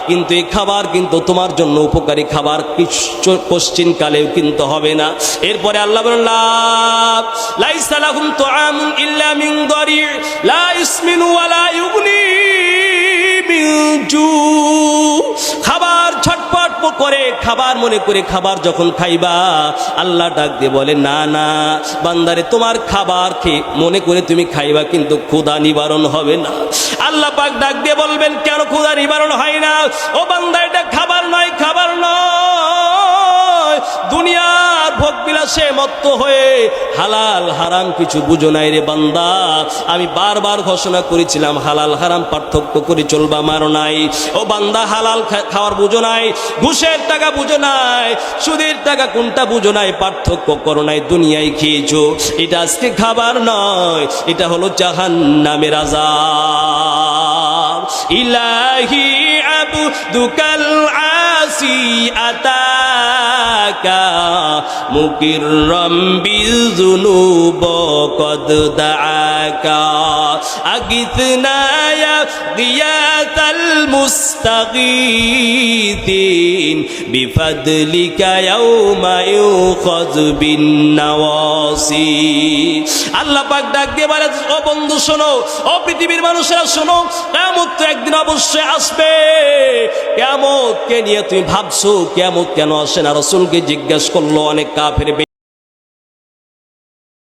কিন্তু এই খাবার কিন্তু তোমার জন্য উপকারী খাবার কোশ্চিন কালেও কিন্তু হবে না। এরপরে আল্লাহ বলেন লাইসা লাহুম তুআমুন ইল্লা মিন দারি লা ইসমিনু ওয়া লা ইউগনি মিন জু। খাবার ছটপট করে খাবার মনে করে খাবার যখন খাইবা, আল্লাহ ডাক দিয়ে বলে না না বান্দারে, তোমার খাবার খেয়ে মনে করে তুমি খাইবা কিন্তু ক্ষুধা নিবারণ হবে না। আল্লাহ পাক ডাক দিয়ে বলবেন কেন ক্ষুধা নিবারণ হয় না? ও বান্দা, এটা খাবার নয়, খাবার নয়। দুনিয়ার ভোগ বিলাসে মত্ত হয়ে হালাল হারাম কিছু বুঝো নাই রে বান্দা। আমি বারবার ঘোষণা করেছিলাম হালাল হারাম পার্থক্য করে চলবা, মারো নাই। ও বান্দা, হালাল খাওয়ার বুঝো নাই, ঘুষের টাকা বুঝো নাই, সুদের টাকা কোনটা বুঝো নাই, পার্থক্য করো নাই, দুনিয়ায় খেয়েছো। এটা আজকে খাবার নয়, এটা হলো জাহান্নামের আযাব। ইলাহি আবদুকাল আসি আতাকা মুকিররাম বিযুনুব কদ দাআকা আগিথনা ইয়া গিয়াতাল মুস্তাগীথিন বিফাদলিকা ইয়াউমা ইউখাযু বিন নাওয়াসি। আল্লাহ পাক ডাক দিয়ে বলে, ও বন্ধু শোনো, ও পৃথিবীর মানুষেরা শোনো, কিয়ামত তো একদিন অবশ্যই আসবে। কিয়ামতকে নিয়ে তুমি ভাবছো কিয়ামত কেন আসে না? রাসূলকে জিজ্ঞাসা করলো অনেক কাফের